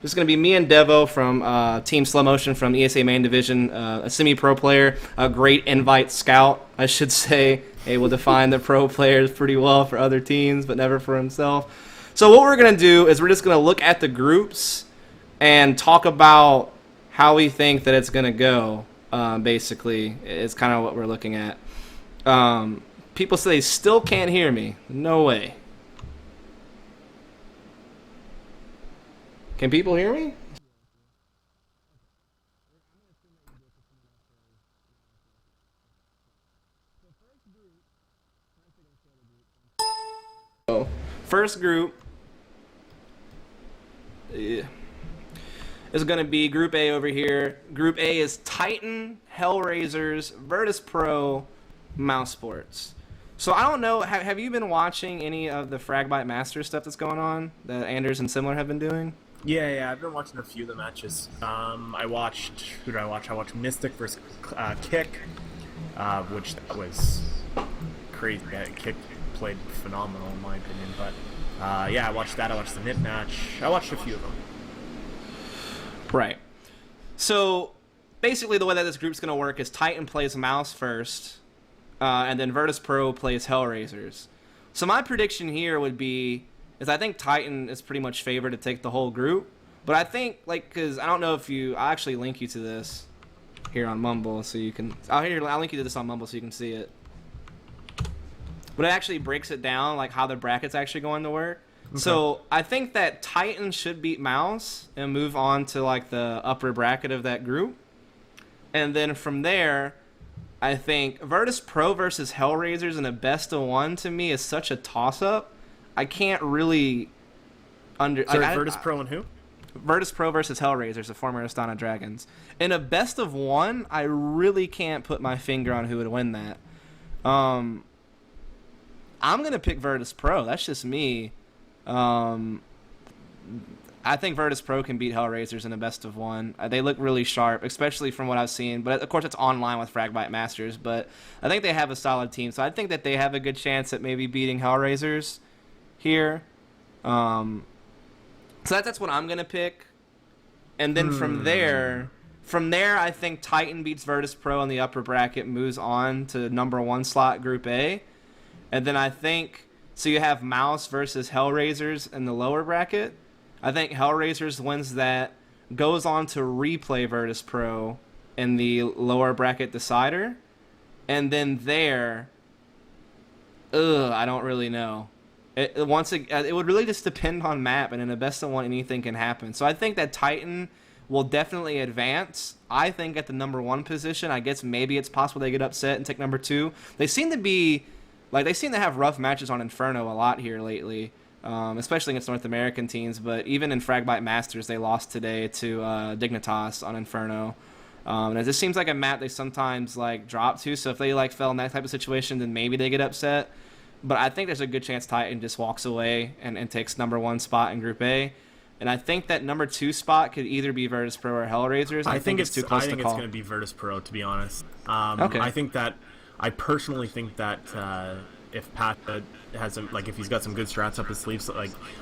This is going to be me and Devo from Team Slow Motion from ESA Main Division, a semi-pro player, a great invite scout, I should say, able to find the pro players pretty well for other teams, but never for himself. So what we're going to do is we're just going to look at the groups and talk about how we think that it's going to go, basically. It's kind of what we're looking at. People say they still can't hear me. No way. Can people hear me? So, first group is going to be Group A over here. Group A is Titan, Hellraisers, Virtus Pro, Mouse Sports. So I don't know, have you been watching any of the Fragbite Masters stuff that's going on that Anders and Similar have been doing? Yeah, I've been watching a few of the matches. I watched, who did I watch? I watched Mystic versus Kick, which that was crazy. Kick played phenomenal in my opinion, but yeah, I watched that. I watched the Nip match. I watched a few of them. Right. So basically the way that this group's going to work is Titan plays Mouse first, and then Virtus Pro plays Hellraisers. So my prediction here would be is I think Titan is pretty much favored to take the whole group. But I think, because I don't know if I'll actually link you to this here on Mumble so you can, I'll link you to this on Mumble so you can see it. But it actually breaks it down, like how the bracket's actually going to work. Okay. So I think that Titan should beat Mouse and move on to like the upper bracket of that group. And then from there, I think Virtus Pro versus Hellraisers in a best of one to me is such a toss-up. I can't really Virtus Pro and who? Virtus Pro versus Hellraisers, the former Astana Dragons. In a best of one, I really can't put my finger on who would win that. I'm going to pick Virtus Pro. That's just me. I think Virtus Pro can beat Hellraisers in a best of one. They look really sharp, especially from what I've seen. But, of course, it's online with Fragbite Masters. But I think they have a solid team. So I think that they have a good chance at maybe beating Hellraisers here. So that's what I'm going to pick. And then from there, I think Titan beats Virtus Pro in the upper bracket, moves on to number one slot, Group A. And then I think, so you have Mouse versus Hellraisers in the lower bracket. I think Hellraisers wins that, goes on to replay Virtus Pro in the lower bracket decider. And then there, I don't really know. It would really just depend on map, and in a best of one, anything can happen. So I think that Titan will definitely advance. I think at the number one position, I guess maybe it's possible they get upset and take number two. They seem to have rough matches on Inferno a lot here lately, especially against North American teams. But even in Fragbite Masters, they lost today to Dignitas on Inferno. And it just seems like a map they sometimes drop to. So if they fell in that type of situation, then maybe they get upset. But I think there's a good chance Titan just walks away and takes number one spot in Group A. And I think that number two spot could either be Virtus Pro or Hellraisers. I think it's too close to call. I think it's going to be Virtus Pro, to be honest. Okay. I personally think that if Pat has if he's got some good strats up his sleeves,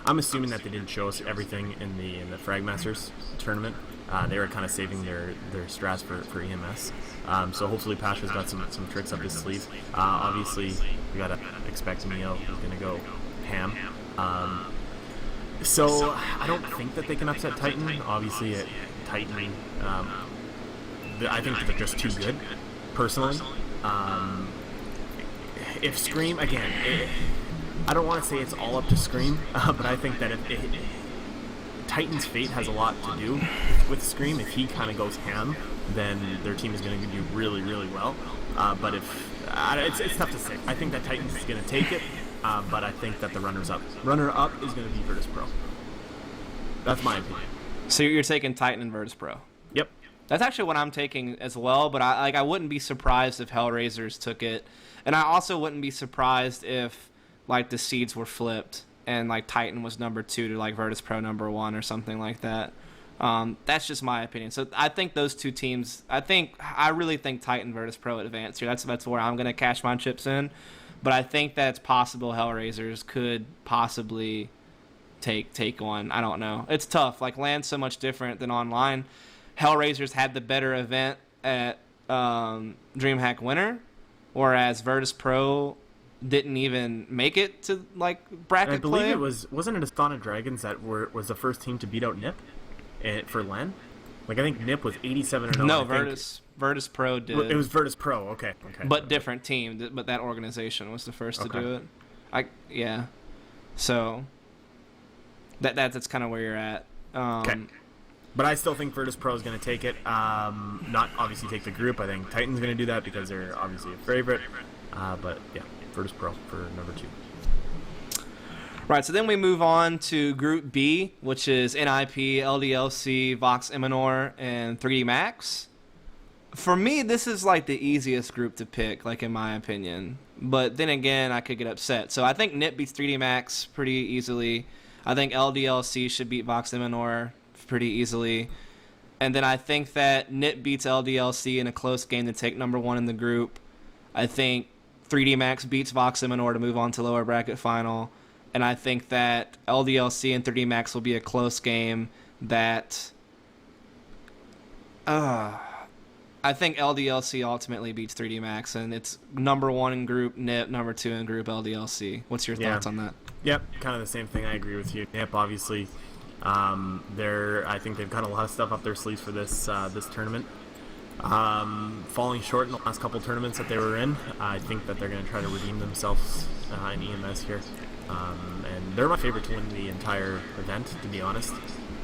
I'm assuming that they didn't show us everything in the Frag Masters tournament. They were kind of saving their strats for EMS. So hopefully Pasha's got some tricks up his sleeve. Obviously, we gotta expect Neo is gonna go ham. So I don't think that they can upset Titan. Obviously, Titan, I think they're just too good, personally. If Scream, again, I don't want to say it's all up to Scream, but I think that Titan's fate has a lot to do with Scream. If he kind of goes ham, then their team is going to do really, really well. But it's tough to say. I think that Titans is going to take it, but I think that the runner-up is going to be Virtus Pro. That's my opinion. So you're taking Titan and Virtus Pro? Yep. That's actually what I'm taking as well, but I wouldn't be surprised if Hellraisers took it. And I also wouldn't be surprised if the seeds were flipped and Titan was number two to Virtus Pro number one or something like that. That's just my opinion. So I think those two teams, I really think Titan Virtus Pro advance here. That's where I'm going to cash my chips in. But I think that it's possible Hellraisers could possibly take one. I don't know. It's tough. Like, LAN's so much different than online. Hellraisers had the better event at DreamHack Winter, whereas Virtus Pro didn't even make it to like bracket play. I believe wasn't it Astana Dragons that was the first team to beat out NIP for LAN? Like, I think NIP was 87-0. No, Virtus Pro did. It was Virtus Pro. Okay. But different team. But that organization was the first to do it. Yeah. So that's kind of where you're at. Okay. But I still think Virtus Pro is going to take it. Not obviously take the group. I think Titan's going to do that because they're obviously a favorite. But yeah, Virtus Pro for number 2. Right, so then we move on to Group B, which is NIP, LDLC, Vox Imanor, and 3D Max. For me, this is like the easiest group to pick, like in my opinion. But then again, I could get upset. So I think NIP beats 3D Max pretty easily. I think LDLC should beat Vox Imanor pretty easily. And then I think that NIP beats LDLC in a close game to take number 1 in the group. I think 3D Max beats Vox Imanor to move on to lower bracket final. And I think that LDLC and 3D Max will be a close game that... I think LDLC ultimately beats 3D Max, and it's number 1 in group NIP, number 2 in group LDLC. What's your thoughts on that? Yep, kind of the same thing. I agree with you. NIP, obviously, I think they've got a lot of stuff up their sleeves for this tournament. Falling short in the last couple tournaments that they were in, I think that they're going to try to redeem themselves in EMS here. And they're my favorite to win the entire event, to be honest.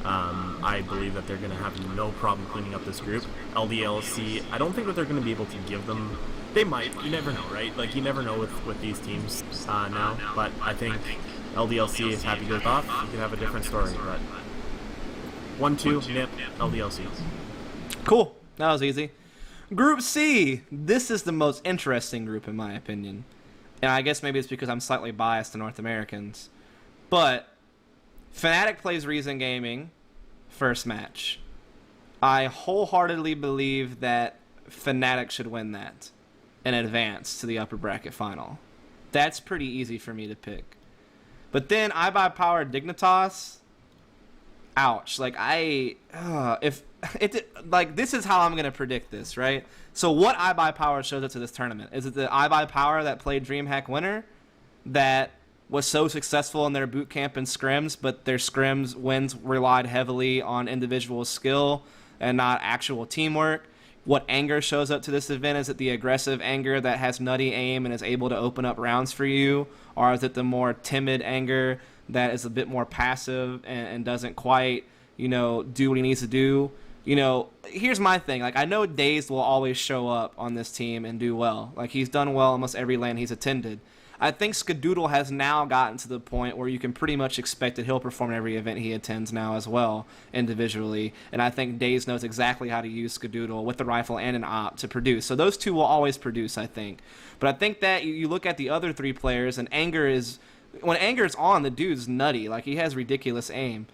I believe that they're going to have no problem cleaning up this group. LDLC, I don't think that they're going to be able to give them... They might. You never know, right? Like, you never know with these teams now. But I think LDLC, if Happy goes off, you could have a different story. But 1-2, NIP, LDLC. Cool. That was easy. Group C. This is the most interesting group, in my opinion. And I guess maybe it's because I'm slightly biased to North Americans. But Fnatic plays Reason Gaming first match. I wholeheartedly believe that Fnatic should win that and advance to the upper bracket final. That's pretty easy for me to pick. But then iBuyPower Dignitas, ouch. Like, this is how I'm going to predict this, right? So what iBuyPower shows up to this tournament? Is it the iBuyPower that played DreamHack Winter that was so successful in their boot camp and scrims, but their scrims wins relied heavily on individual skill and not actual teamwork? What Anger shows up to this event? Is it the aggressive Anger that has nutty aim and is able to open up rounds for you? Or is it the more timid Anger that is a bit more passive and doesn't quite, do what he needs to do? Here's my thing. Like, I know Dazed will always show up on this team and do well. Like, he's done well almost every LAN he's attended. I think Skadoodle has now gotten to the point where you can pretty much expect that he'll perform every event he attends now as well, individually. And I think Dazed knows exactly how to use Skadoodle with the rifle and an op to produce. So those two will always produce, I think. But I think that you look at the other 3 players, and Anger is... When Anger's on, the dude's nutty. Like, he has ridiculous aim.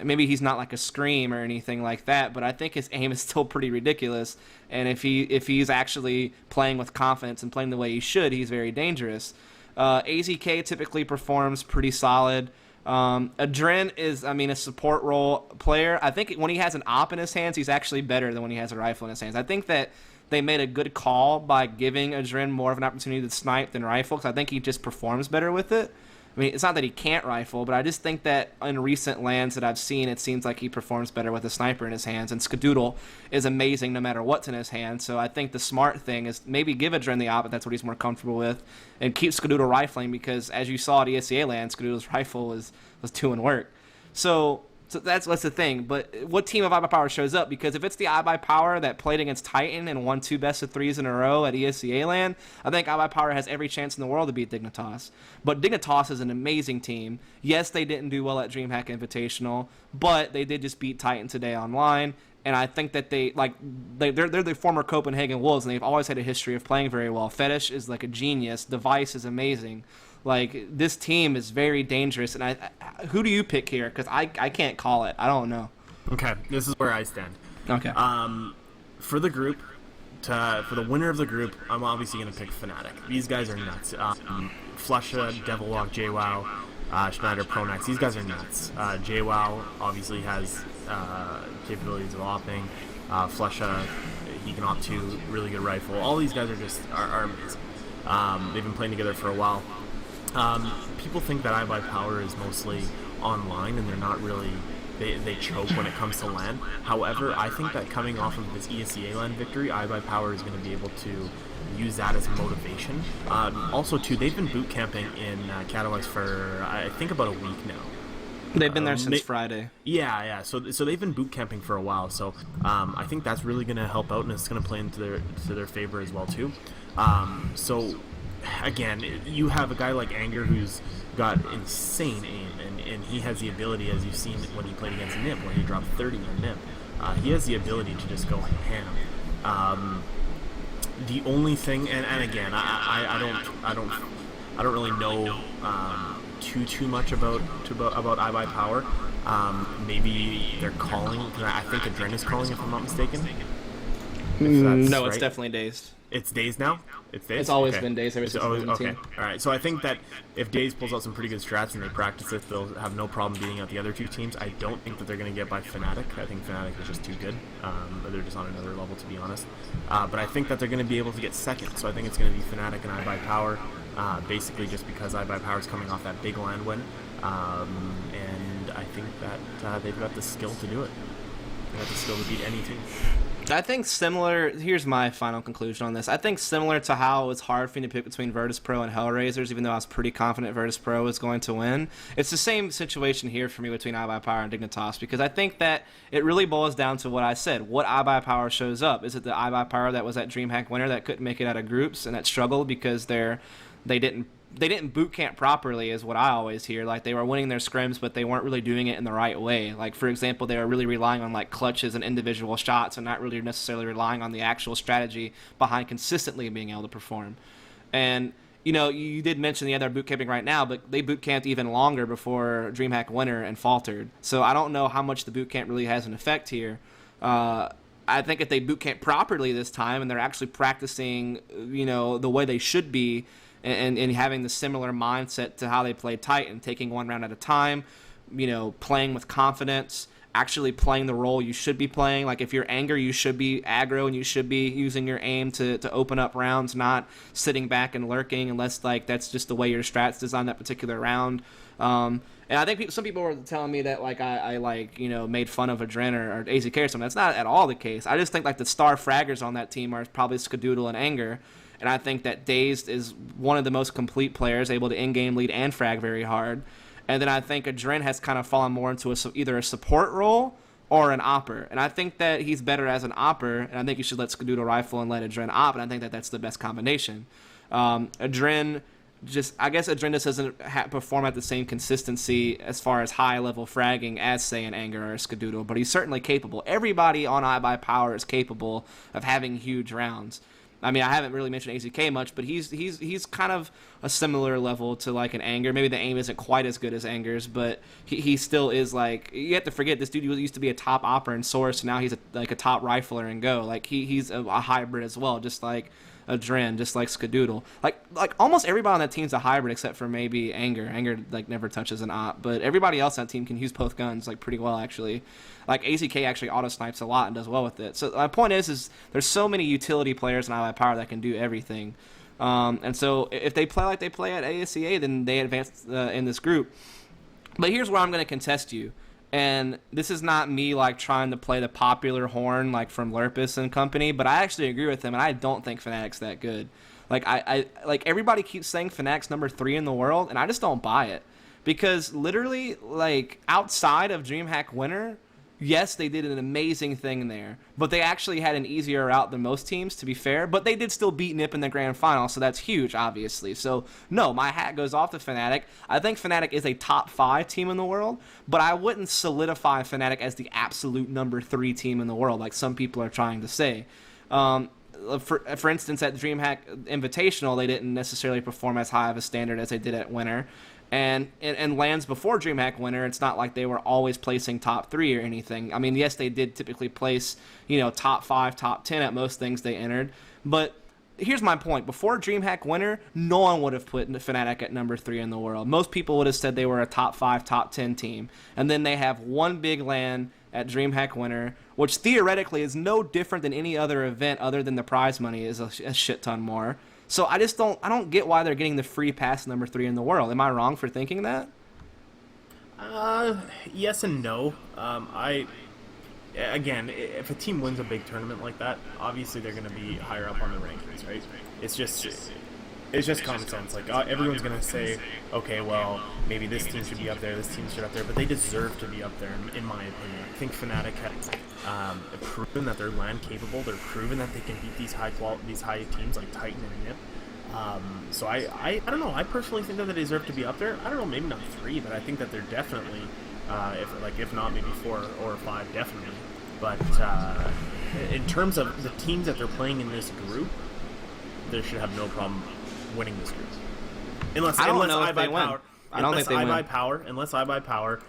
Maybe he's not like a Scream or anything like that, but I think his aim is still pretty ridiculous. And if he's actually playing with confidence and playing the way he should, he's very dangerous. AZK typically performs pretty solid. Adren is, a support role player. I think when he has an op in his hands, he's actually better than when he has a rifle in his hands. I think that they made a good call by giving Adren more of an opportunity to snipe than rifle, because I think he just performs better with it. It's not that he can't rifle, but I just think that in recent LANs that I've seen, it seems like he performs better with a sniper in his hands, and Skadoodle is amazing no matter what's in his hands. So I think the smart thing is maybe give Adren the op if that's what he's more comfortable with, and keep Skadoodle rifling, because as you saw at ESEA LAN, Skadoodle's rifle was doing work. So that's the thing. But what team of iBuyPower shows up? Because if it's the iBuyPower that played against Titan and won 2 best-of-3s in a row at ESEA LAN, I think iBuyPower has every chance in the world to beat Dignitas. But Dignitas is an amazing team. Yes, they didn't do well at DreamHack Invitational, but they did just beat Titan today online. And I think that they're the former Copenhagen Wolves, and they've always had a history of playing very well. Fetish is like a genius. Device is amazing. Like, this team is very dangerous, and who do you pick here? Because I can't call it. I don't know. Okay, this is where I stand. Okay. For the group, for the winner of the group, I'm obviously going to pick Fnatic. These guys are nuts. Flusha, Devilwalk, JWoww, Schneider, Pronax. These guys are nuts. JWoww obviously has capabilities of opping. Flesha, he can opt to, really good rifle. All these guys are amazing. They've been playing together for a while. People think that iBuyPower is mostly online, and they're not really. They choke when it comes to LAN. However, I think that coming off of this ESEA LAN victory, iBuyPower is going to be able to use that as motivation. Also, too, they've been boot camping in Katowice for, I think, about a week now. They've been there since Friday. Yeah. So they've been boot camping for a while. So I think that's really going to help out, and it's going to play into their favor as well, too. So, again, you have a guy like Anger who's got insane aim, and he has the ability, as you've seen when he played against Nip, when he dropped 30 on Nip. He has the ability to just go ham. The only thing, and again, I don't really know too much about iBuyPower. Maybe they're calling. I think Adren is calling, if I'm not mistaken. No, it's definitely Dazed. It's Dazed now? It's Dazed? It's always been Dazed ever since okay. Alright, so I think that if Dazed pulls out some pretty good strats and they practice it, they'll have no problem beating out the other two teams. I don't think that they're going to get by Fnatic. I think Fnatic is just too good. They're just on another level, to be honest. But I think that they're going to be able to get second, so I think it's going to be Fnatic and iBuyPower, basically just because iBuyPower is coming off that big LAN win. And I think that they've got the skill to do it. They've got the skill to beat any team. I think similar, here's my final conclusion on this. I think similar to how it's hard for me to pick between Virtus.pro and Hellraisers, even though I was pretty confident Virtus.pro was going to win, it's the same situation here for me between iBuyPower and Dignitas, because I think that it really boils down to what I said. What iBuyPower shows up? Is it the iBuyPower that was at DreamHack winner that couldn't make it out of groups and that struggled because they didn't boot camp properly, is what I always hear. Like, they were winning their scrims, but they weren't really doing it in the right way. Like, for example, they were really relying on like clutches and individual shots and not really necessarily relying on the actual strategy behind consistently being able to perform. And, you did mention the other boot camping right now, but they boot camped even longer before DreamHack winner and faltered. So I don't know how much the boot camp really has an effect here. I think if they boot camp properly this time and they're actually practicing, the way they should be, and having the similar mindset to how they played Titan, taking one round at a time, playing with confidence, actually playing the role you should be playing. Like, if you're Anger, you should be aggro and you should be using your aim to open up rounds, not sitting back and lurking unless that's just the way your strats designed that particular round. And I think some people were telling me that I made fun of Adren or AZK or something. That's not at all the case. I just think the star fraggers on that team are probably Skadoodle and Anger. And I think that Dazed is one of the most complete players, able to in-game lead and frag very hard. And then I think Adren has kind of fallen more into either a support role or an opper. And I think that he's better as an opper, and I think you should let Skadoodle rifle and let Adren op, and I think that that's the best combination. Adren just doesn't perform at the same consistency as far as high-level fragging as, say, an Anger or a Skadoodle, but he's certainly capable. Everybody on iBuyPower is capable of having huge rounds. I mean, I haven't really mentioned AZK much, but he's kind of a similar level to like an Anger. Maybe the aim isn't quite as good as Anger's, but he still is like. You have to forget this dude used to be a top opper in Source. Now he's a top rifler in Go. Like he's a hybrid as well, just like Adren, just like Skadoodle. Like almost everybody on that team's a hybrid except for maybe Anger. Anger never touches an op, but everybody else on that team can use both guns pretty well actually. Like AZK actually auto snipes a lot and does well with it. So my point is there's so many utility players in iBuyPower that can do everything. And so if they play like they play at ASEA, then they advance in this group. But here's where I'm going to contest you. And this is not me trying to play the popular horn from Lurpus and company, but I actually agree with him, and I don't think Fnatic's that good. I everybody keeps saying Fnatic's number 3 in the world, and I just don't buy it. Because literally, outside of DreamHack winner, yes, they did an amazing thing there, but they actually had an easier route than most teams, to be fair, but they did still beat Nip in the grand final, so that's huge, obviously. So, no, my hat goes off to Fnatic. I think Fnatic is a top 5 team in the world, but I wouldn't solidify Fnatic as the absolute number 3 team in the world, like some people are trying to say. For instance, at DreamHack Invitational, they didn't necessarily perform as high of a standard as they did at Winter. And lands before DreamHack winner, it's not like they were always placing top 3 or anything. I mean, yes, they did typically place, top 5, top 10 at most things they entered. But here's my point. Before DreamHack Winter, no one would have put Fnatic at number 3 in the world. Most people would have said they were a top 5, top 10 team. And then they have one big LAN at DreamHack Winter, which theoretically is no different than any other event other than the prize money is a shit ton more. So I don't get why they're getting the free pass number 3 in the world. Am I wrong for thinking that? Yes and no. Again, if a team wins a big tournament like that, obviously they're going to be higher up on the rankings, right? It's just common sense. Like everyone's going to say, okay, well, maybe this team should be up there, this team should be up there, but they deserve to be up there, in my opinion. I think Fnatic has proven that they're LAN capable. They're proven that they can beat these high teams like Titan and NiP. So I don't know. I personally think that they deserve to be up there. I don't know, maybe not 3, but I think that they're definitely, if not maybe 4 or 5, definitely. But in terms of the teams that they're playing in this group, they should have no problem winning this group. Unless I buy power. Unless I buy power,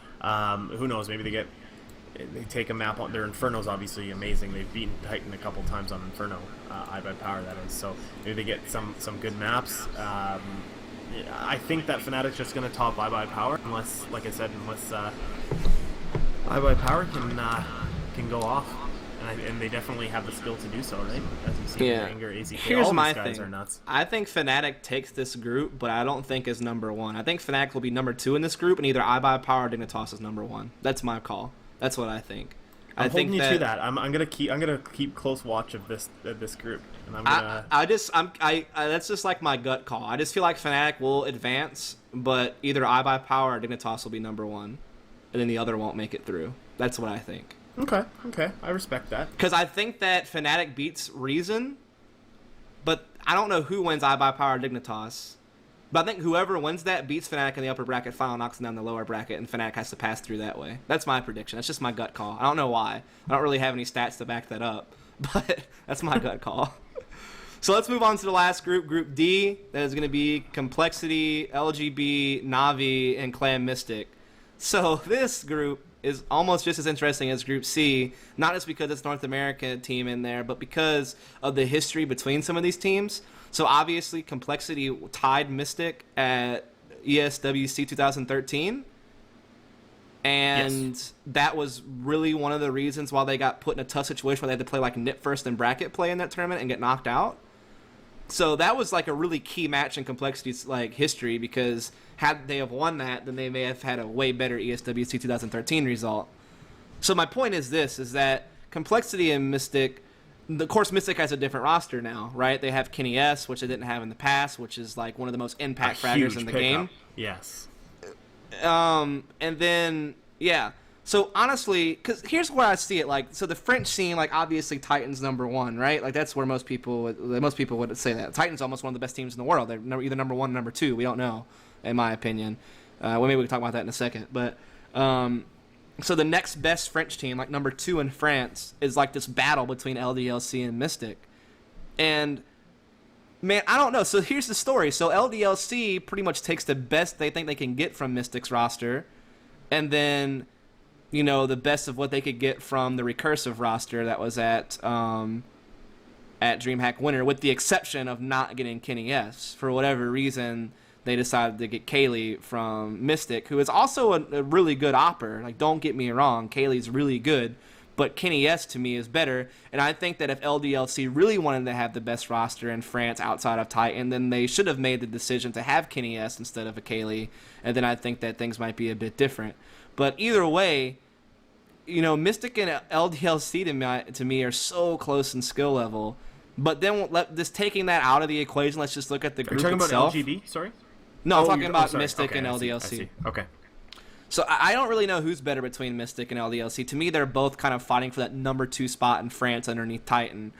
who knows? Maybe they take a map on their Inferno's obviously amazing. They've beaten Titan a couple times on Inferno. I buy power, that is. So maybe they get some good maps. I think that Fnatic's just going to top I buy power, unless, like I said, I buy power can go off, and they definitely have the skill to do so, right? As you see, Anger, AZK, here's all my these guys thing. Are nuts. I think Fnatic takes this group, but I don't think is number 1. I think Fnatic will be number 2 in this group, and either I buy power or Dignitas is number 1. That's my call. That's what I think. I'm holding you to that. I'm gonna keep close watch of this group, and I'm gonna. That's just like my gut call. I just feel like Fnatic will advance, but either I buy power or Dignitas will be number 1, and then the other won't make it through. That's what I think. Okay, I respect that. Because I think that Fnatic beats Reason, but I don't know who wins I buy power or Dignitas. But I think whoever wins that beats Fnatic in the upper bracket final, knocks them down the lower bracket, and Fnatic has to pass through that way. That's my prediction. That's just my gut call. I don't know why. I don't really have any stats to back that up, but that's my gut call. So let's move on to the last group, Group D. That is going to be Complexity, LGB, Na'Vi, and Clan Mystic. So this group is almost just as interesting as Group C, not just because it's North America team in there, but because of the history between some of these teams. So obviously, Complexity tied Mystic at ESWC 2013, and that was really one of the reasons why they got put in a tough situation where they had to play like NiP first and bracket play in that tournament and get knocked out. So that was like a really key match in Complexity's like history, because had they have won that, then they may have had a way better ESWC 2013 result. So my point is this: is that Complexity and Mystic. Of course, Mystic has a different roster now, right? They have Kenny S, which they didn't have in the past, which is like one of the most impact fraggers in the game. Yes. And then, yeah. So honestly, because here's where I see it. Like, so the French scene, like obviously Titan's number 1, right? Like that's where most people would say that. Titan's almost one of the best teams in the world. They're either number 1 or number 2. We don't know, in my opinion. Well, maybe we can talk about that in a second. But so the next best French team, like number 2 in France, is like this battle between LDLC and Mystic. And, man, I don't know. So here's the story. So LDLC pretty much takes the best they think they can get from Mystic's roster, and then, you know, the best of what they could get from the Recursive roster that was at DreamHack Winter, with the exception of not getting Kenny S. For whatever reason, they decided to get Kaylee from Mystic, who is also a really good opper. Like, don't get me wrong, Kaylee's really good, but Kenny S to me is better. And I think that if LDLC really wanted to have the best roster in France outside of Titan, then they should have made the decision to have Kenny S instead of a Kaylee, and then I think that things might be a bit different. But either way, you know, Mystic and LDLC to me are so close in skill level. But then just taking that out of the equation, let's just look at the group itself. Are you talking about LGB? Sorry? No, I'm talking about Mystic and LDLC. I see. Okay. So I don't really know who's better between Mystic and LDLC. To me, they're both kind of fighting for that number 2 spot in France underneath Titan.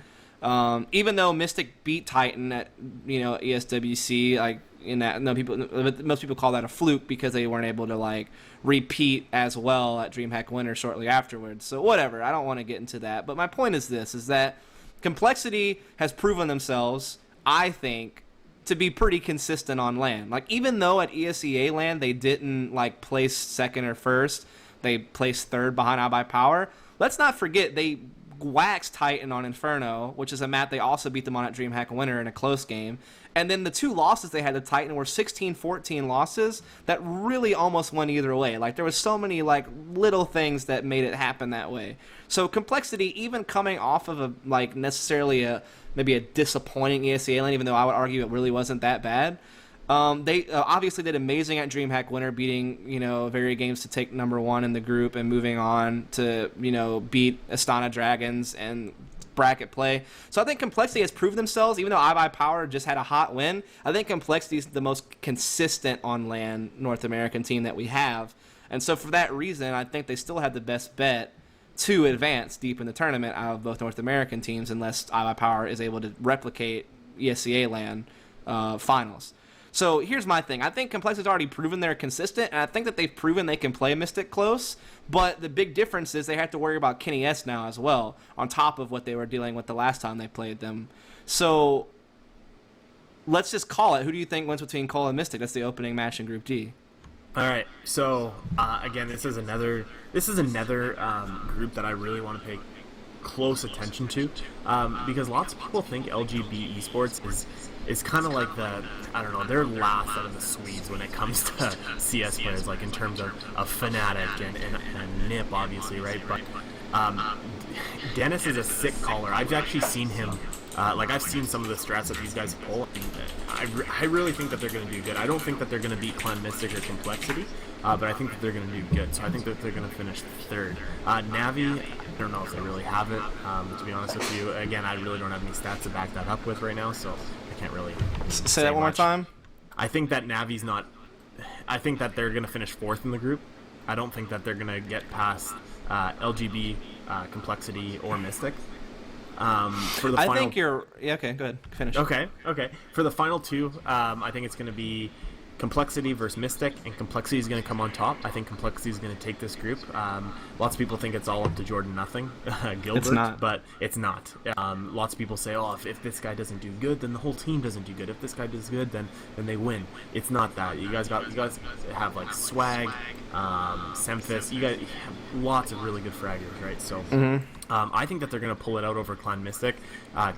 Even though Mystic beat Titan at, you know, ESWC, like in that, most people call that a fluke because they weren't able to like repeat as well at DreamHack Winter shortly afterwards. So whatever, I don't want to get into that. But my point is this: is that Complexity has proven themselves, I think, to be pretty consistent on LAN. Like, even though at ESEA LAN they didn't like place second or first, they placed third behind I by Power. Let's not forget they waxed Titan on Inferno, which is a map they also beat them on at DreamHack Winter in a close game. And then the 2 losses they had to Titan were 16-14 losses that really almost went either way. Like, there was so many, like, little things that made it happen that way. So Complexity, even coming off of necessarily maybe a disappointing ESEA lane, even though I would argue it really wasn't that bad, they obviously did amazing at DreamHack Winter, beating, Very Games to take number 1 in the group and moving on to, beat Astana Dragons and bracket play. So I think Complexity has proved themselves, even though iBuyPower just had a hot win. I think Complexity is the most consistent on LAN North American team that we have. And so for that reason, I think they still have the best bet to advance deep in the tournament out of both North American teams, unless iBuyPower is able to replicate ESEA LAN finals. So here's my thing. I think Complexity's already proven they're consistent, and I think that they've proven they can play Mystic close, but the big difference is they have to worry about Kenny S now as well, on top of what they were dealing with the last time they played them. So let's just call it. Who do you think wins between Cole and Mystic? That's the opening match in Group D. All right. So again, this is another group that I really want to pay close attention to, because lots of people think LGB esports is kind of like they're last out of the Swedes when it comes to CS players, like in terms of Fnatic and NIP, obviously, right? But Dennis is a sick caller. I've actually seen him, I've seen some of the strats that these guys pull, and I really think that they're going to do good. I don't think that they're going to beat Clan Mystic or Complexity, but I think that they're going to do good. So I think that they're going to finish 3rd. Navi, I don't know if they really have it, to be honest with you. Again, I really don't have any stats to back that up with right now, so I can't really say that one more time. I think that Navi's not. I think that they're going to finish 4th in the group. I don't think that they're going to get past LGB, Complexity, or Mystic. For the final, I think you're. Yeah, okay, go ahead. Finish. Okay. For the final 2, I think it's going to be Complexity versus Mystic, and Complexity is going to come on top. I think Complexity is going to take this group. Lots of people think it's all up to Jordan Nothing, Gilbert, it's not. But it's not. Lots of people say, oh, if this guy doesn't do good, then the whole team doesn't do good. If this guy does good, then they win. It's not that. You guys have like Swag, Semphis. You guys have lots of really good fraggers, right? So I think that they're going to pull it out over Clan Mystic.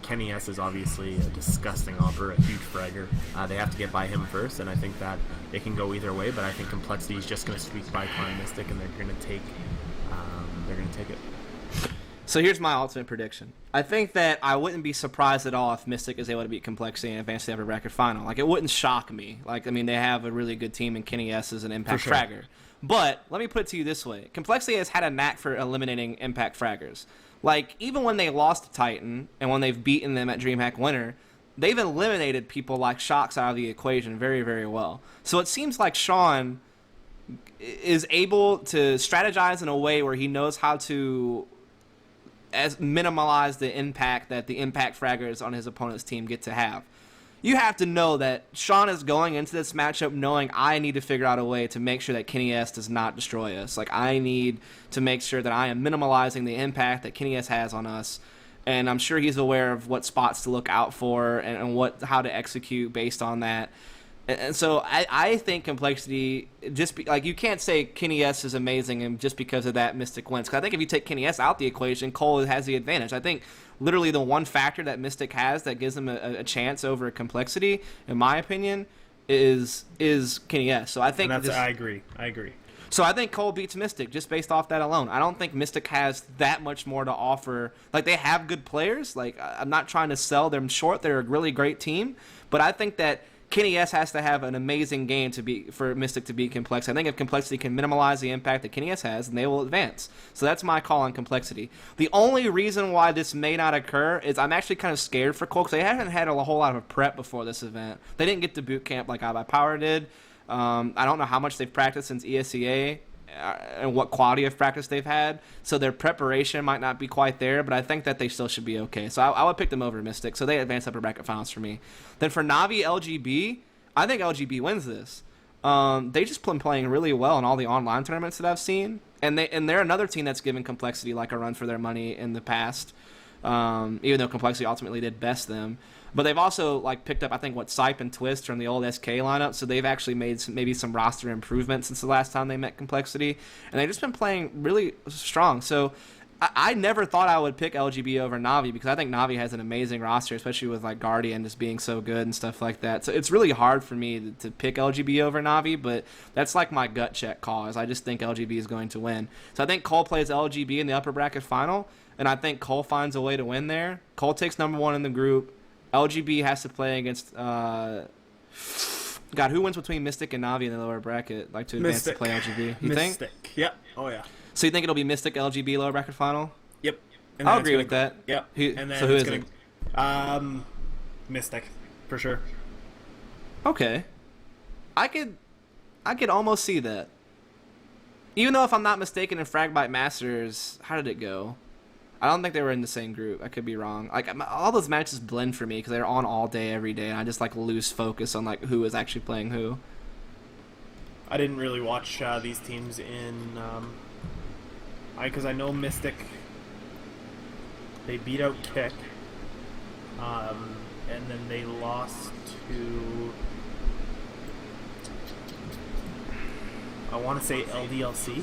Kenny S is obviously a disgusting offer, a huge fragger. They have to get by him first, and I think that it can go either way. But I think Complexity is just going to squeak by Clan Mystic, and they're going to take it. So here's my ultimate prediction. I think that I wouldn't be surprised at all if Mystic is able to beat Complexity and advance to the upper bracket final. Like, it wouldn't shock me. Like, I mean, they have a really good team, and Kenny S is an impact fragger. But let me put it to you this way. Complexity has had a knack for eliminating impact fraggers. Like, even when they lost to Titan and when they've beaten them at DreamHack Winter, they've eliminated people like Shox out of the equation very, very well. So it seems like Sean is able to strategize in a way where he knows how to minimize the impact that the impact fraggers on his opponent's team get to have. You have to know that Sean is going into this matchup knowing I need to figure out a way to make sure that Kenny S does not destroy us. Like, I need to make sure that I am minimalizing the impact that Kenny S has on us. And I'm sure he's aware of what spots to look out for and how to execute based on that. And so I think Complexity, you can't say Kenny S is amazing and just because of that Mystic wins. Because I think if you take Kenny S out the equation, Cole has the advantage. I think literally the one factor that Mystic has that gives them a chance over Complexity, in my opinion, is Kenny S. So I think I agree. So I think Cole beats Mystic just based off that alone. I don't think Mystic has that much more to offer. Like, they have good players. Like, I'm not trying to sell them short. They're a really great team. But I think that Kenny S has to have an amazing game for Mystic to beat Complexity. I think if Complexity can minimize the impact that Kenny S has, then they will advance. So that's my call on Complexity. The only reason why this may not occur is I'm actually kind of scared for Cole because they haven't had a whole lot of prep before this event. They didn't get to boot camp like iBuyPower did. I don't know how much they've practiced since ESEA and what quality of practice they've had. So their preparation might not be quite there, but I think that they still should be okay. So I would pick them over Mystic. So they advance upper bracket finals for me. Then for Navi LGB, I think LGB wins this. They just been playing really well in all the online tournaments that I've seen. And they're another team that's given Complexity like a run for their money in the past. Even though Complexity ultimately did best them. But they've also picked up, I think, Sipe and Twist from the old SK lineup. So they've actually made maybe some roster improvements since the last time they met Complexity. And they've just been playing really strong. So I never thought I would pick LGB over Navi because I think Navi has an amazing roster, especially with like Guardian just being so good and stuff like that. So it's really hard for me to pick LGB over Navi, but that's like my gut check cause. I just think LGB is going to win. So I think Cole plays LGB in the upper bracket final, and I think Cole finds a way to win there. Cole takes number 1 in the group. LGB has to play against God, who wins between Mystic and Navi in the lower bracket, like to advance to play LGB? You think? Mystic. Yep. Oh yeah. So you think it'll be Mystic LGB lower bracket final? Yep. I'll agree with that. Yep. And then so who is it? Mystic, for sure. Okay. I could almost see that. Even though if I'm not mistaken in Fragbite Masters, how did it go? I don't think they were in the same group. I could be wrong. Like all those matches blend for me because they're on all day, every day, and I just like lose focus on like who is actually playing who. I didn't really watch these teams in, because I know Mystic. They beat out Kick, and then they lost to, I want to say LDLC.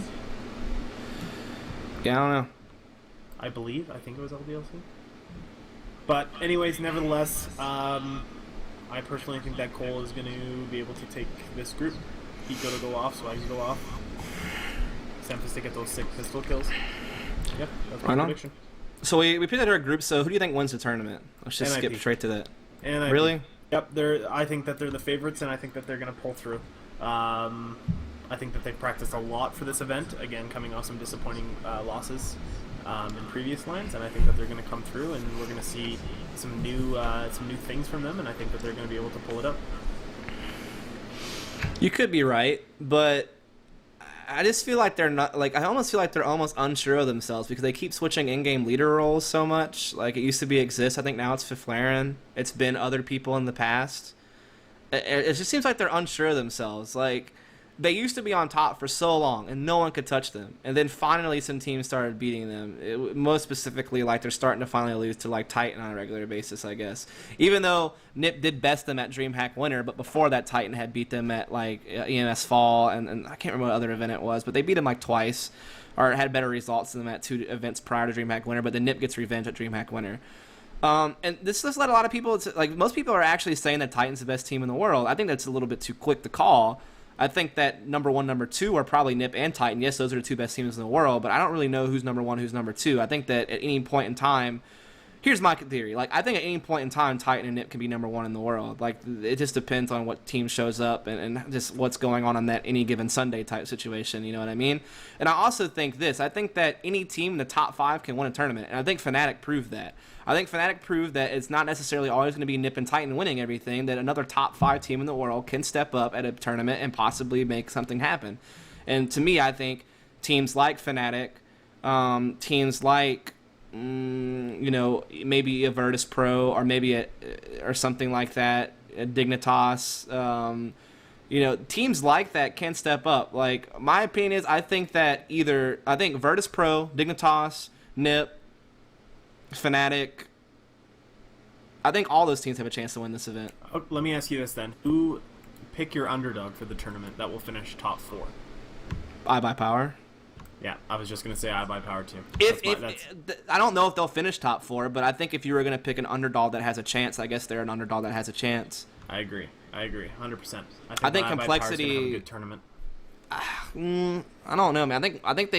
Yeah, I don't know. I think it was LDLC. But anyways, nevertheless, I personally think that Cole is going to be able to take this group. Pico to go off, Swags to go off. Semphis to get those 6 pistol kills. Yep, that's my prediction. So we picked out our group, so who do you think wins the tournament? Let's just skip straight to that. Really? Yep, I think that they're the favorites, and I think that they're going to pull through. I think that they've practiced a lot for this event, again, coming off some disappointing losses in previous lines, and I think that they're going to come through, and we're going to see some new things from them, and I think that they're going to be able to pull it up. You could be right, but I just feel like they're not, like, I almost feel like they're almost unsure of themselves because they keep switching in-game leader roles so much. Like, it used to be Exist. I think now it's Fiflaren. It's been other people in the past. It just seems like they're unsure of themselves. Like, they used to be on top for so long, and no one could touch them. And then finally some teams started beating them. Most specifically, like, they're starting to finally lose to, like, Titan on a regular basis, I guess. Even though Nip did best them at DreamHack Winter, but before that, Titan had beat them at, like, EMS Fall, and I can't remember what other event it was, but they beat them, like, twice, or had better results than them at 2 events prior to DreamHack Winter, but then Nip gets revenge at DreamHack Winter. And this has led a lot of people, like, most people are actually saying that Titan's the best team in the world. I think that's a little bit too quick to call. I think that number 1, number 2 are probably Nip and Titan. Yes, those are the 2 best teams in the world, but I don't really know who's number 1, who's number 2. I think that at any point in time, here's my theory. Like, I think at any point in time, Titan and Nip can be number 1 in the world. Like, it just depends on what team shows up and just what's going on that any given Sunday type situation. You know what I mean? And I also think this. I think that any team in the top 5 can win a tournament, and I think Fnatic proved that. I think Fnatic proved that it's not necessarily always going to be Nip and Titan winning everything, that another top 5 team in the world can step up at a tournament and possibly make something happen. And to me, I think teams like Fnatic, teams like, maybe a Virtus Pro or maybe or something like that, a Dignitas, teams like that can step up. Like, my opinion is I think Virtus Pro, Dignitas, Nip, Fnatic, I think all those teams have a chance to win this event. Let me ask you this then. Who pick your underdog for the tournament that will finish top 4? iBuyPower. Yeah, I was just going to say iBuyPower too. I don't know if they'll finish top 4, but I think if you were going to pick an underdog that has a chance, I guess they're an underdog that has a chance. I agree, 100%. I think complexity. Have a good tournament. I don't know, man. I think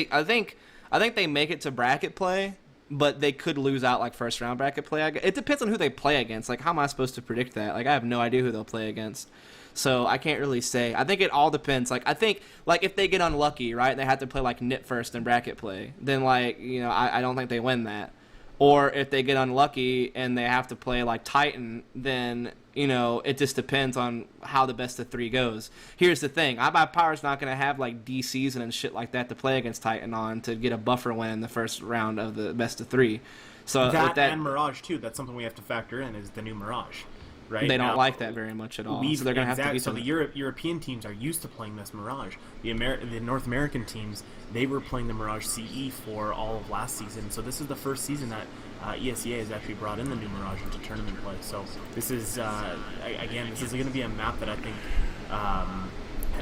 they make it to bracket play, but they could lose out like first round bracket play. It depends on who they play against. Like, how am I supposed to predict that? Like, I have no idea who they'll play against. So I can't really say. I think it all depends. Like, I think, like, if they get unlucky, right, they have to play like Nip first in bracket play, then, like, I don't think they win that. Or if they get unlucky and they have to play like Titan, then, it just depends on how the best of 3 goes. Here's the thing. iBuyPower's not going to have like D-season and shit like that to play against Titan on to get a buffer win in the first round of the best of 3. So that and Mirage too, that's something we have to factor in, is the new Mirage. Right? They don't like that very much at all. So they're going to have to be so the European teams are used to playing this Mirage. The North American teams, they were playing the Mirage CE for all of last season. So this is the first season that ESEA has actually brought in the new Mirage into tournament play. So this is, again, this is going to be a map that I think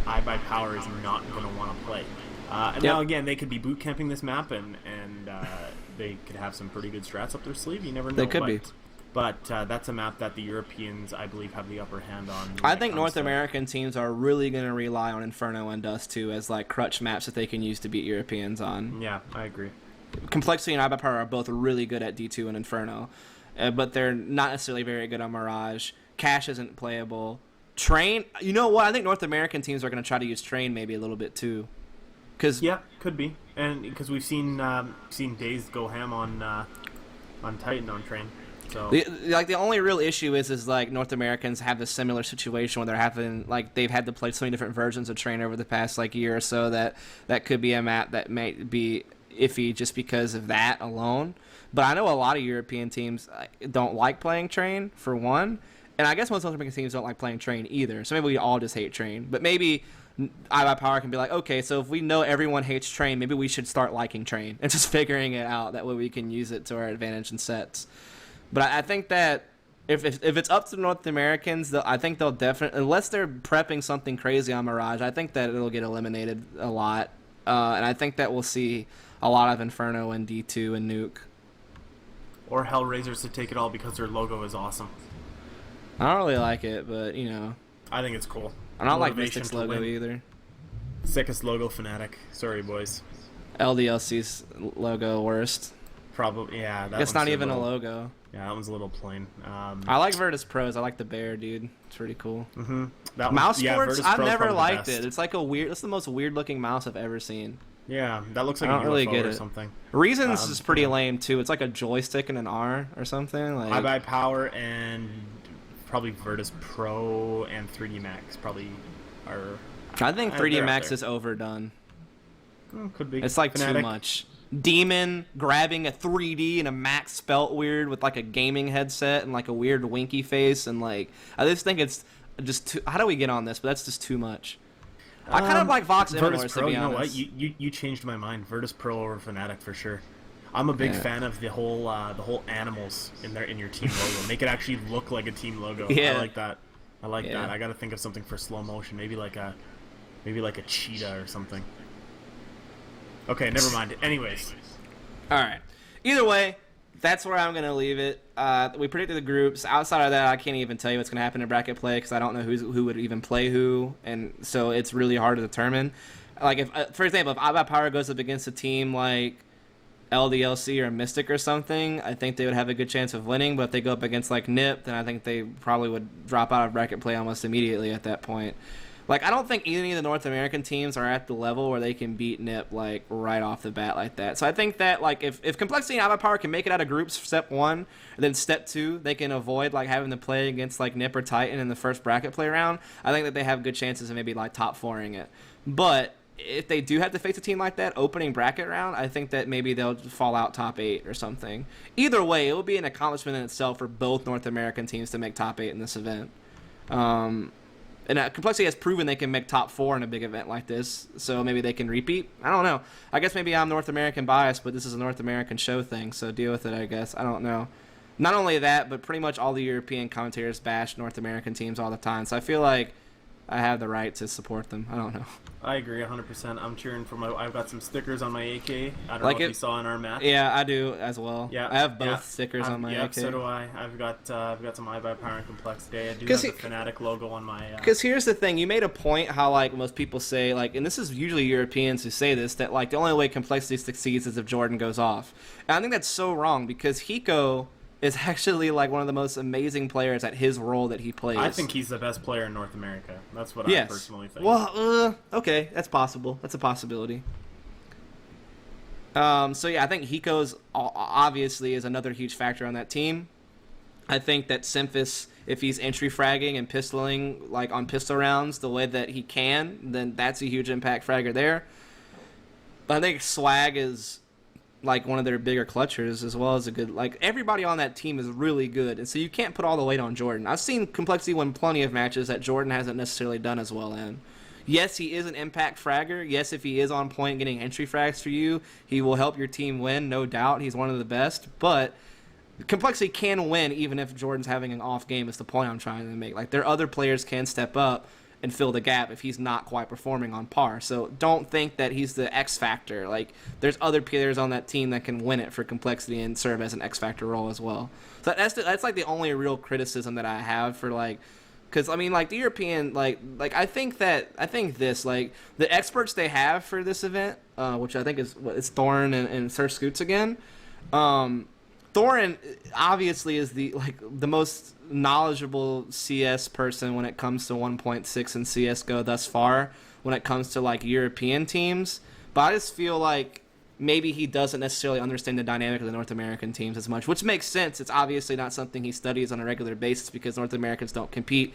iBuyPower is not going to want to play. Now, again, they could be boot camping this map and they could have some pretty good strats up their sleeve. You never know. They could be. But that's a map that the Europeans, I believe, have the upper hand on. I think North American teams are really going to rely on Inferno and Dust 2 as like crutch maps that they can use to beat Europeans on. Yeah, I agree. Complexity and iBuyPower are both really good at D2 and Inferno, but they're not necessarily very good on Mirage. Cash isn't playable. Train, you know what? I think North American teams are going to try to use Train maybe a little bit too. Yeah, could be. And because we've seen Daze go ham on Titan on Train. So the only real issue is like North Americans have this similar situation where they're having like they've had to play so many different versions of Train over the past like year or so that could be a map that may be iffy just because of that alone. But I know a lot of European teams don't like playing Train for one, and I guess most North American teams don't like playing Train either. So maybe we all just hate Train. But maybe iBuyPower can be like, okay, so if we know everyone hates Train, maybe we should start liking Train and just figuring it out. That way we can use it to our advantage in sets. But I think that if it's up to North Americans, I think they'll definitely, unless they're prepping something crazy on Mirage, I think that it'll get eliminated a lot. And I think that we'll see a lot of Inferno and D2 and Nuke. Or Hellraisers to take it all because their logo is awesome. I don't really like it, but, you know. I think it's cool. I don't like Mystic's logo either. Sickest logo fanatic. Sorry, boys. LDLC's logo worst. Probably, yeah. It's not even a logo. Yeah, that one's a little plain. I like Virtus Pros. I like the bear, dude. It's pretty cool. Mm-hmm. Mouse sports, I've never liked it. It's like it's the most weird looking mouse I've ever seen. Yeah, that looks like I a don't really UFO get or it. something. Reasons is pretty lame too. It's like a joystick and an R or something. Like iBuyPower and probably Virtus Pro and 3D Max probably are. I think 3D Max is overdone. Could be. It's like too much. Demon grabbing a 3D and a Max spelt weird with like a gaming headset and like a weird winky face and like I just think it's just too. How do we get on this? But that's just too much. I kind of like Vox Immortals, to be honest. You know what? You changed my mind. Virtus Pro over Fnatic for sure. I'm a big fan of the whole animals in your team logo. Make it actually look like a team logo. Yeah. I like that. That. I got to think of something for slow motion. Maybe like a cheetah or something. Okay, never mind. Anyways. All right. Either way, that's where I'm going to leave it. We predicted the groups. Outside of that, I can't even tell you what's going to happen in bracket play because I don't know who would even play who, and so it's really hard to determine. Like, if for example, if iBuyPower goes up against a team like LDLC or Mystic or something, I think they would have a good chance of winning. But if they go up against like NIP, then I think they probably would drop out of bracket play almost immediately at that point. Like, I don't think any of the North American teams are at the level where they can beat NIP, like, right off the bat like that. So I think that, like, if Complexity and iBuyPower can make it out of groups step 1, and then step 2, they can avoid, like, having to play against, like, NIP or Titan in the first bracket play round, I think that they have good chances of maybe, like, top 4ing it. But if they do have to face a team like that opening bracket round, I think that maybe they'll fall out top 8 or something. Either way, it will be an accomplishment in itself for both North American teams to make top 8 in this event. And Complexity has proven they can make top 4 in a big event like this, so maybe they can repeat. I don't know. I guess maybe I'm North American biased, but this is a North American show thing, so deal with it, I guess. I don't know. Not only that, but pretty much all the European commentators bash North American teams all the time, so I feel like I have the right to support them. I don't know. I agree 100%. I'm cheering for I've got some stickers on my AK. I don't like know if you saw in our match. Yeah, I do as well. Yeah, I have both stickers on my AK. So do I. I've got some iBuyPower and Complexity. I do have the Fnatic logo on my. Because here's the thing: you made a point how like most people say like, and this is usually Europeans who say this, that like the only way Complexity succeeds is if Jordan goes off. And I think that's so wrong because Hiko is actually like one of the most amazing players at his role that he plays. I think he's the best player in North America. That's what I personally think. Well, okay, that's possible. That's a possibility. So yeah, I think Hiko's obviously is another huge factor on that team. I think that Symphis, if he's entry fragging and pistoling like on pistol rounds the way that he can, then that's a huge impact fragger there. But I think Swag is like one of their bigger clutchers as well as a good, like everybody on that team is really good, and so you can't put all the weight on Jordan. I've seen Complexity win plenty of matches that Jordan hasn't necessarily done as well in. Yes, he is an impact fragger. Yes, if he is on point getting entry frags for you, he will help your team win, no doubt. He's one of the best, but Complexity can win even if Jordan's having an off game is the point I'm trying to make. Like, their other players can step up and fill the gap if he's not quite performing on par. So don't think that he's the X factor. Like, there's other players on that team that can win it for Complexity and serve as an X factor role as well. So that's like the only real criticism that I have for, like, because I mean, like, the European, like I think this, like, the experts they have for this event, which I think is it's Thorin and Sir Scoots again. Thorin obviously is the most knowledgeable CS person when it comes to 1.6 and CS:GO thus far, when it comes to, like, European teams. But I just feel like maybe he doesn't necessarily understand the dynamic of the North American teams as much, which makes sense. It's obviously not something he studies on a regular basis because North Americans don't compete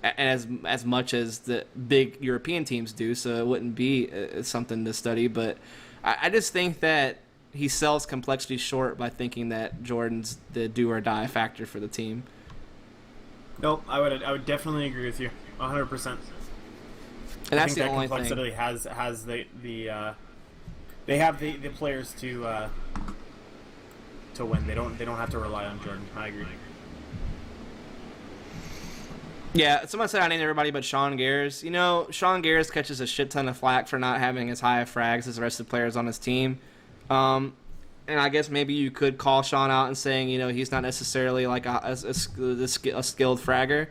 as much as the big European teams do, so it wouldn't be something to study. But I just think that he sells Complexity short by thinking that Jordan's the do-or-die factor for the team. Nope, I would definitely agree with you 100%. And that's the only thing. Complexity has the they have the players to win. They don't have to rely on Jordan. I agree. Yeah, someone said I named everybody but Sean Gares. You know, Sean Gares catches a shit ton of flack for not having as high of frags as the rest of the players on his team. And I guess maybe you could call Sean out and saying, you know, he's not necessarily like a skilled fragger.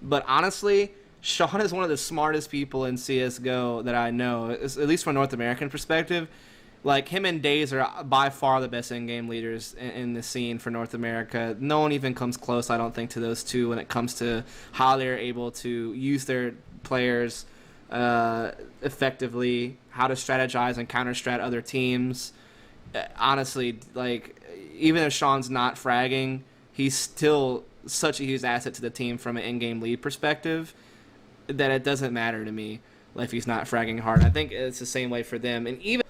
But honestly, Sean is one of the smartest people in CSGO that I know, at least from a North American perspective. Like, him and Daze are by far the best in-game leaders in the scene for North America. No one even comes close, I don't think, to those two when it comes to how they're able to use their players effectively, how to strategize and counter-strat other teams. Honestly, like, even if Sean's not fragging, he's still such a huge asset to the team from an in-game lead perspective that it doesn't matter to me if he's not fragging hard. I think it's the same way for them. And even,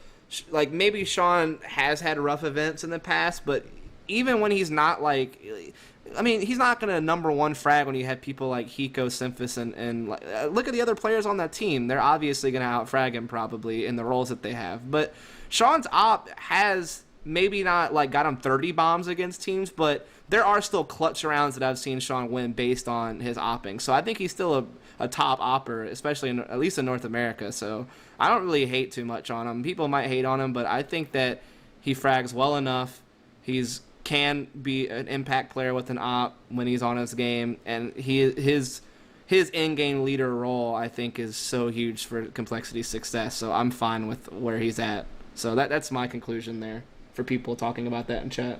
like, maybe Sean has had rough events in the past, but even when he's not, like, I mean, he's not going to number one frag when you have people like Hiko, Symphus, and like, look at the other players on that team. They're obviously going to out-frag him probably in the roles that they have. But Sean's op has maybe not, like, got him 30 bombs against teams, but there are still clutch rounds that I've seen Sean win based on his opping. So I think he's still a top opper, especially at least in North America. So I don't really hate too much on him. People might hate on him, but I think that he frags well enough. He's can be an impact player with an op when he's on his game, and his in-game leader role, I think, is so huge for Complexity's success. So I'm fine with where he's at. So that's my conclusion there for people talking about that in chat.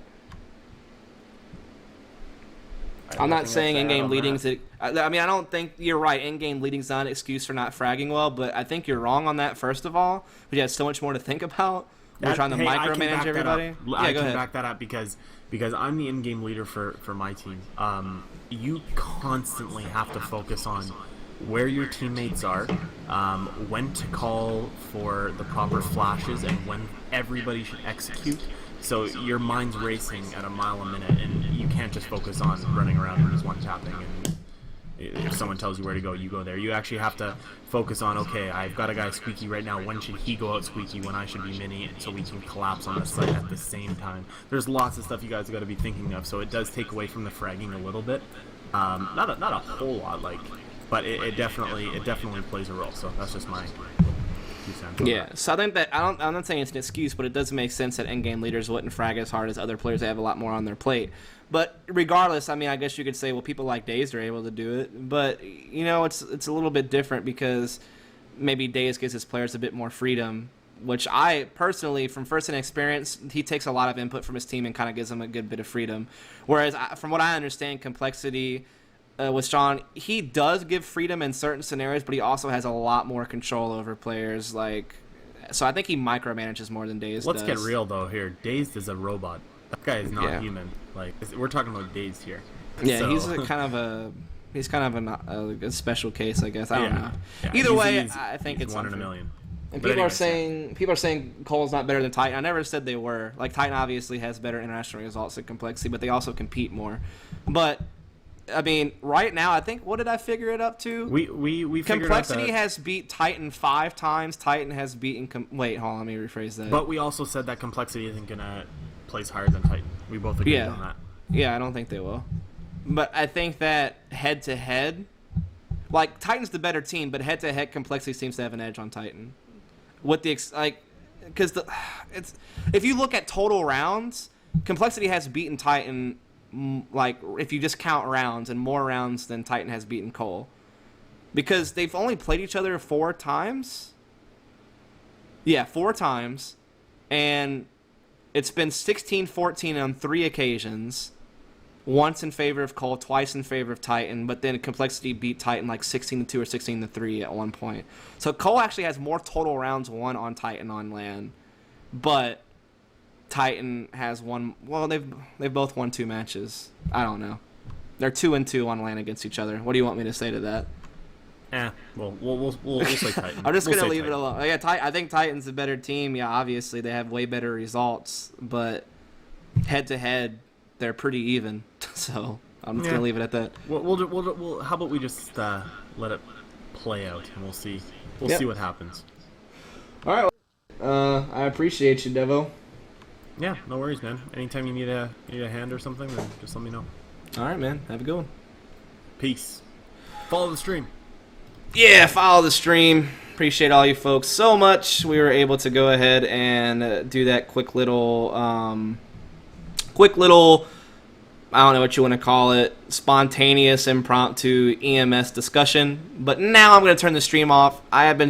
I'm not saying in-game leading's I mean, I don't think you're right. In-game leading's not an excuse for not fragging well, but I think you're wrong on that, first of all. We have so much more to think about. We're trying to micromanage everybody. I can back that up because I'm the in-game leader for my team. You constantly have to focus on where your teammates are, when to call for the proper flashes, and when everybody should execute. So your mind's racing at a mile a minute, and you can't just focus on running around and just one-tapping. And if someone tells you where to go, you go there. You actually have to focus on, okay, I've got a guy Squeaky right now. When should he go out Squeaky when I should be Mini, so we can collapse on the site at the same time? There's lots of stuff you guys got to be thinking of, so it does take away from the fragging a little bit. Not a whole lot, like, but it definitely plays a role. So that's just my 2 cents. Yeah, so I think that I'm not saying it's an excuse, but it does make sense that in-game leaders wouldn't frag as hard as other players that have a lot more on their plate. But regardless, I mean, I guess you could say, well, people like Daze are able to do it, but you know, it's a little bit different because maybe Daze gives his players a bit more freedom, which I personally, from first-hand experience, he takes a lot of input from his team and kind of gives them a good bit of freedom. Whereas, from what I understand, Complexity with Sean, he does give freedom in certain scenarios, but he also has a lot more control over players. Like, so I think he micromanages more than Daze does. Let's get real though here. Daze is a robot. That guy is not human. Like, we're talking about Daze here. Yeah, so. He's kind of a special case, I guess. I don't know. Yeah. Either way, I think it's one in a million. And people are saying Cole's not better than Titan. I never said they were. Like, Titan obviously has better international results than Complexity, but they also compete more. But I mean, right now, I think, what did I figure it up to? We Complexity has beat Titan 5 times. Titan has beaten. Wait, hold on, let me rephrase that. But we also said that Complexity isn't gonna place higher than Titan. We both agreed on that. Yeah, I don't think they will. But I think that head to head, like Titan's the better team, but head-to-head complexity seems to have an edge on Titan. With the because it's if you look at total rounds, complexity has beaten Titan like if you just count rounds, and more rounds than Titan has beaten Cole, because they've only played each other 4 times. Yeah, 4 times, and it's been 16-14 on 3 occasions. Once in favor of Cole, twice in favor of Titan, but then complexity beat Titan like 16-2 or 16-3 at one point. So Cole actually has more total rounds won on Titan on LAN, but Titan has won. Well, they've both won 2 matches. I don't know. They're 2-2 on LAN against each other. What do you want me to say to that? Well, we'll say Titan. I'm just gonna leave Titan. it alone. Yeah, I think Titan's a better team. Yeah, obviously they have way better results, but head to head, they're pretty even. So I'm just gonna leave it at that. We'll how about we just let it play out, and we'll see. We'll see what happens. All right. I appreciate you, Devo. Yeah, no worries, man. Anytime you need a hand or something, then just let me know. All right, man. Have a good one. Peace. Follow the stream. Yeah, follow the stream. Appreciate all you folks so much. We were able to go ahead and do that quick little, I don't know what you want to call it, spontaneous, impromptu EMS discussion. But now I'm going to turn the stream off. I have been